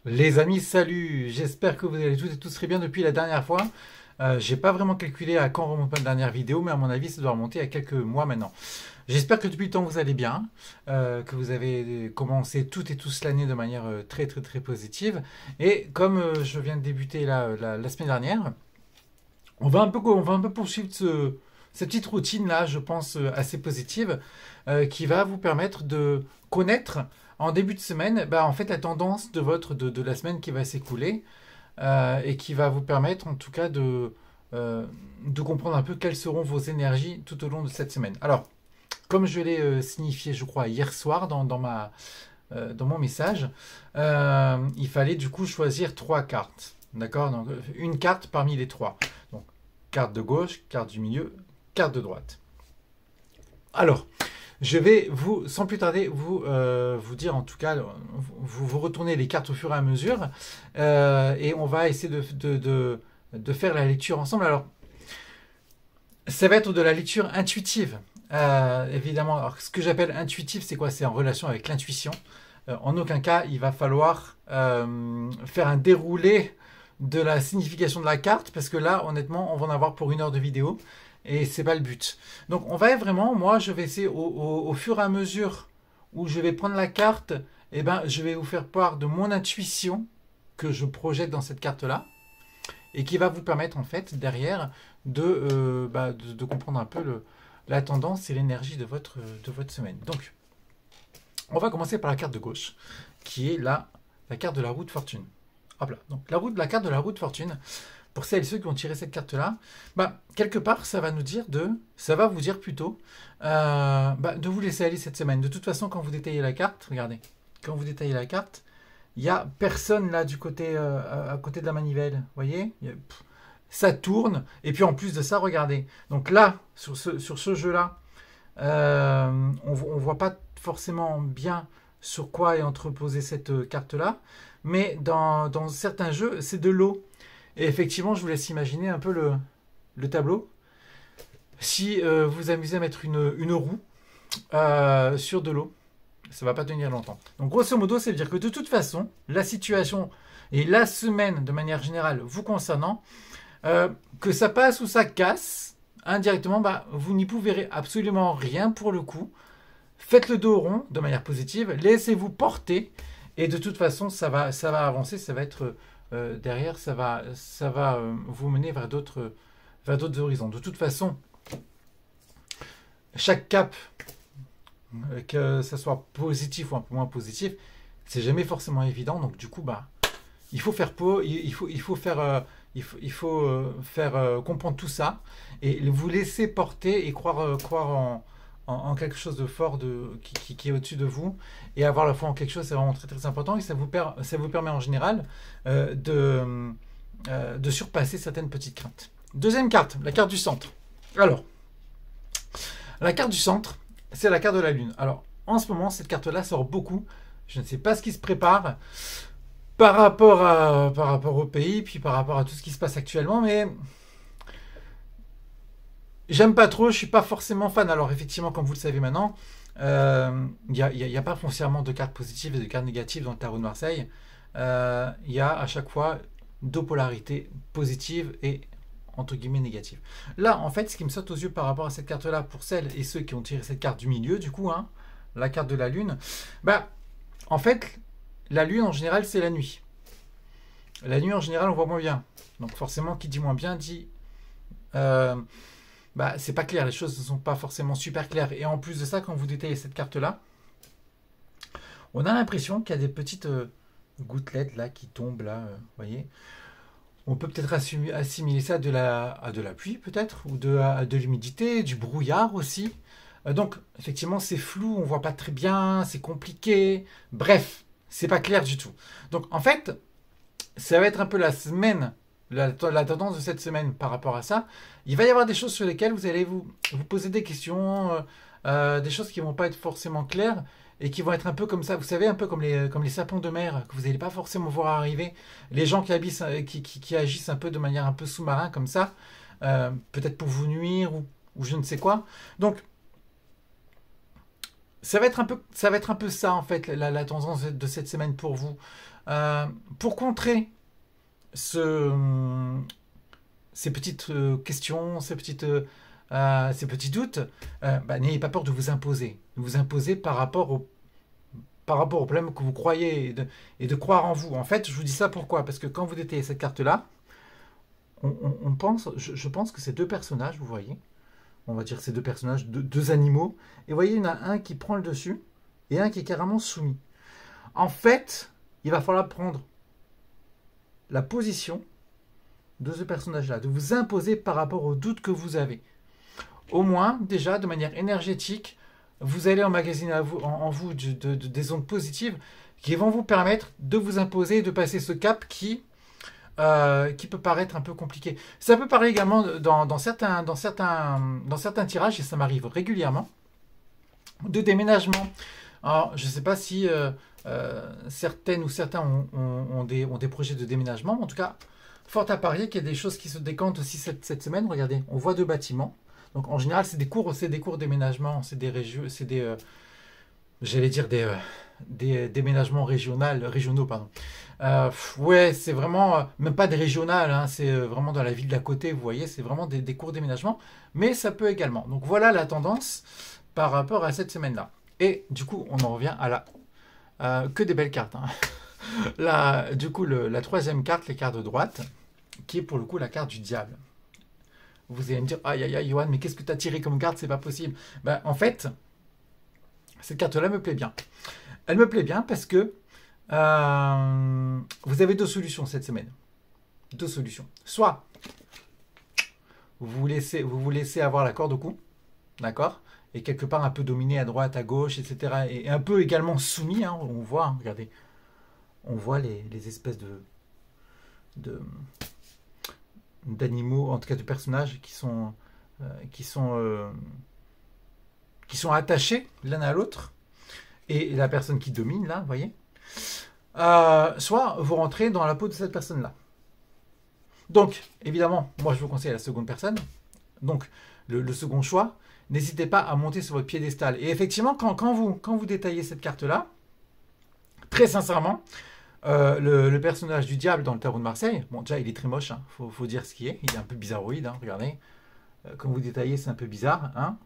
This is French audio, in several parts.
Les amis, salut! J'espère que vous allez toutes et tous très bien depuis la dernière fois. J'ai pas vraiment calculé à quand remonte ma dernière vidéo, mais à mon avis, ça doit remonter à quelques mois maintenant. J'espère que depuis le temps vous allez bien, que vous avez commencé toutes et tous l'année de manière très positive. Et comme je viens de débuter la semaine dernière, on va un peu poursuivre cette petite routine là, je pense assez positive, qui va vous permettre de connaître en début de semaine, bah, en fait, la tendance de la semaine qui va s'écouler et qui va vous permettre, en tout cas, de comprendre un peu quelles seront vos énergies tout au long de cette semaine. Alors, comme je l'ai signifié, je crois, hier soir dans mon message, il fallait du coup choisir trois cartes. D'accord. Donc, une carte parmi les trois. Donc, carte de gauche, carte du milieu, carte de droite. Alors, je vais vous, sans plus tarder, vous dire en tout cas, vous retournez les cartes au fur et à mesure et on va essayer de faire la lecture ensemble. Alors, ça va être de la lecture intuitive. Évidemment, alors, ce que j'appelle intuitif, c'est quoi? C'est en relation avec l'intuition. En aucun cas, il va falloir faire un déroulé de la signification de la carte, parce que là, honnêtement, on va en avoir pour 1 heure de vidéo, et c'est pas le but. Donc, on va vraiment, moi, je vais essayer au fur et à mesure où je vais prendre la carte, eh ben, je vais vous faire part de mon intuition que je projette dans cette carte-là, et qui va vous permettre, en fait, derrière, de comprendre un peu la tendance et l'énergie de votre semaine. Donc, on va commencer par la carte de gauche, qui est la carte de la roue de fortune. Hop là. Donc la carte de la roue de fortune, pour celles et ceux qui ont tiré cette carte-là, bah, quelque part, ça va vous dire plutôt de vous laisser aller cette semaine. De toute façon, quand vous détaillez la carte, regardez, quand vous détaillez la carte, il n'y a personne là du côté, à côté de la manivelle. Vous voyez? Ça tourne. Et puis en plus de ça, regardez. Donc là, sur ce jeu-là, on ne voit pas forcément bien sur quoi est entreposée cette carte-là. Mais dans certains jeux, c'est de l'eau. Et effectivement, je vous laisse imaginer un peu le tableau. Si vous vous amusez à mettre une roue sur de l'eau, ça ne va pas tenir longtemps. Donc grosso modo, ça veut dire que de toute façon, la situation et la semaine de manière générale vous concernant, que ça passe ou ça casse, indirectement, bah, vous n'y pouvez absolument rien pour le coup. Faites le dos rond de manière positive, laissez-vous porter, et de toute façon, ça va avancer, ça va être derrière, ça va vous mener vers d'autres horizons. De toute façon, chaque cap, que ça soit positif ou un peu moins positif, c'est jamais forcément évident. Donc du coup, bah, il faut faire faire comprendre tout ça et vous laisser porter et croire en quelque chose de fort qui est au-dessus de vous, et avoir la foi en quelque chose, c'est vraiment très important, et ça vous permet en général de surpasser certaines petites craintes. Deuxième carte, la carte du centre. Alors, la carte du centre, c'est la carte de la lune. Alors, en ce moment, cette carte-là sort beaucoup. Je ne sais pas ce qui se prépare par rapport au pays, puis par rapport à tout ce qui se passe actuellement, mais j'aime pas trop, je suis pas forcément fan. Alors effectivement, comme vous le savez maintenant, il y a pas foncièrement de cartes positives et de cartes négatives dans le tarot de Marseille. Il y a à chaque fois deux polarités positives et entre guillemets négatives. Là, en fait, ce qui me saute aux yeux par rapport à cette carte-là, pour celles et ceux qui ont tiré cette carte du milieu, du coup, hein, la carte de la lune, bah, en fait, la lune en général, c'est la nuit. La nuit en général, on voit moins bien. Donc forcément, qui dit moins bien dit bah, c'est pas clair, les choses ne sont pas forcément super claires. Et en plus de ça, quand vous détaillez cette carte-là, on a l'impression qu'il y a des petites gouttelettes là qui tombent là, vous voyez. On peut peut-être assimiler ça à de la pluie peut-être, ou à de l'humidité, du brouillard aussi. Donc effectivement, c'est flou, on voit pas très bien, c'est compliqué. Bref, c'est pas clair du tout. Donc en fait, ça va être un peu la semaine, la tendance de cette semaine par rapport à ça. Il va y avoir des choses sur lesquelles vous allez vous poser des questions, des choses qui vont pas être forcément claires et qui vont être un peu comme ça, vous savez, un peu comme les sapins de mer que vous n'allez pas forcément voir arriver, les gens qui agissent un peu de manière un peu sous-marin comme ça, peut-être pour vous nuire ou je ne sais quoi. Donc ça va être un peu ça, en fait, la tendance de cette semaine pour vous. Pour contrer ce, ces petites questions, ces petits doutes, bah, n'ayez pas peur de vous imposer. Vous imposer par rapport au problème que vous croyez et de croire en vous. En fait, je vous dis ça pourquoi? Parce que quand vous détaillez cette carte-là, je pense que ces deux personnages, vous voyez, on va dire ces deux personnages, deux animaux, et vous voyez, il y en a un qui prend le dessus et un qui est carrément soumis. En fait, il va falloir prendre la position de ce personnage-là, de vous imposer par rapport aux doutes que vous avez. Au moins, déjà, de manière énergétique, vous allez emmagasiner en vous des ondes positives qui vont vous permettre de vous imposer et de passer ce cap qui peut paraître un peu compliqué. Ça peut parler également dans certains tirages, et ça m'arrive régulièrement, de déménagement. Alors, je ne sais pas si certaines ou certains ont des projets de déménagement. En tout cas, fort à parier qu'il y a des choses qui se décantent aussi cette semaine. Regardez, on voit deux bâtiments. Donc en général, c'est des cours déménagement, c'est des régions, c'est des, j'allais dire des déménagements régionaux, pardon. Ouais, c'est vraiment même pas des régionales, hein, c'est vraiment dans la ville d'à côté. Vous voyez, c'est vraiment des cours déménagement, mais ça peut également. Donc voilà la tendance par rapport à cette semaine-là. Et du coup, on en revient à que des belles cartes. Hein. Du coup, la troisième carte, les cartes de droite, qui est pour le coup la carte du diable. Vous allez me dire, aïe aïe aïe, Johan, mais qu'est-ce que tu as tiré comme carte? C'est pas possible. Ben, en fait, cette carte-là me plaît bien. Elle me plaît bien parce que vous avez deux solutions cette semaine. Deux solutions. Soit vous vous laissez avoir la corde au cou, d'accord? Et quelque part un peu dominé à droite, à gauche, etc. Et un peu également soumis, hein, on voit, hein, regardez. On voit les espèces d'animaux, en tout cas de personnages qui sont attachés l'un à l'autre, et la personne qui domine là, vous voyez, soit vous rentrez dans la peau de cette personne là. Donc évidemment, moi je vous conseille la seconde personne. Donc le second choix, n'hésitez pas à monter sur votre piédestal. Et effectivement, quand vous détaillez cette carte là, très sincèrement, le personnage du diable dans le tarot de Marseille, bon déjà il est très moche, hein, faut dire ce qu'il est, il est un peu bizarroïde, hein, regardez, comme vous détaillez c'est un peu bizarre, hein.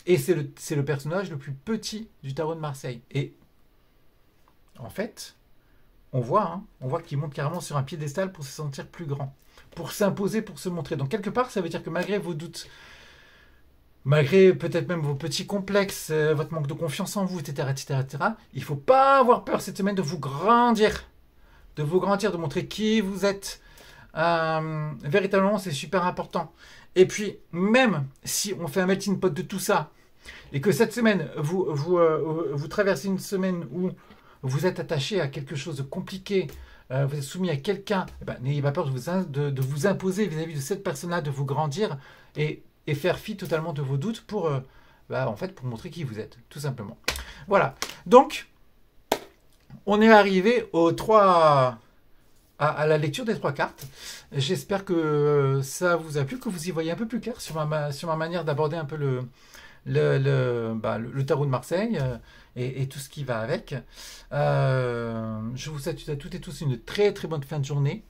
Et c'est le personnage le plus petit du tarot de Marseille, et en fait on voit qu'il monte carrément sur un piédestal pour se sentir plus grand, pour s'imposer, pour se montrer. Donc quelque part ça veut dire que malgré vos doutes, malgré peut-être même vos petits complexes, votre manque de confiance en vous, etc., etc., etc., il ne faut pas avoir peur cette semaine de vous grandir, de montrer qui vous êtes. Véritablement, c'est super important. Et puis, même si on fait un melting pot de tout ça, et que cette semaine, vous traversez une semaine où vous êtes attaché à quelque chose de compliqué, vous êtes soumis à quelqu'un, n'ayez pas peur de vous imposer vis-à-vis de cette personne-là, de vous grandir, et faire fi totalement de vos doutes pour montrer qui vous êtes, tout simplement. Voilà. Donc, on est arrivé à la lecture des trois cartes. J'espère que ça vous a plu, que vous y voyez un peu plus clair sur ma manière d'aborder un peu le tarot de Marseille et tout ce qui va avec. Je vous souhaite à toutes et tous une très très bonne fin de journée.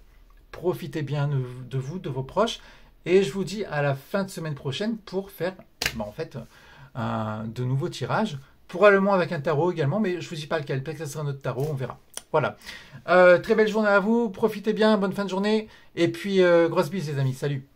Profitez bien de vous, de vos proches. Et je vous dis à la fin de semaine prochaine pour faire de nouveaux tirages. Probablement avec un tarot également, mais je ne vous dis pas lequel. Peut-être que ce sera notre tarot, on verra. Voilà. Très belle journée à vous. Profitez bien, bonne fin de journée. Et puis, grosse bise les amis. Salut.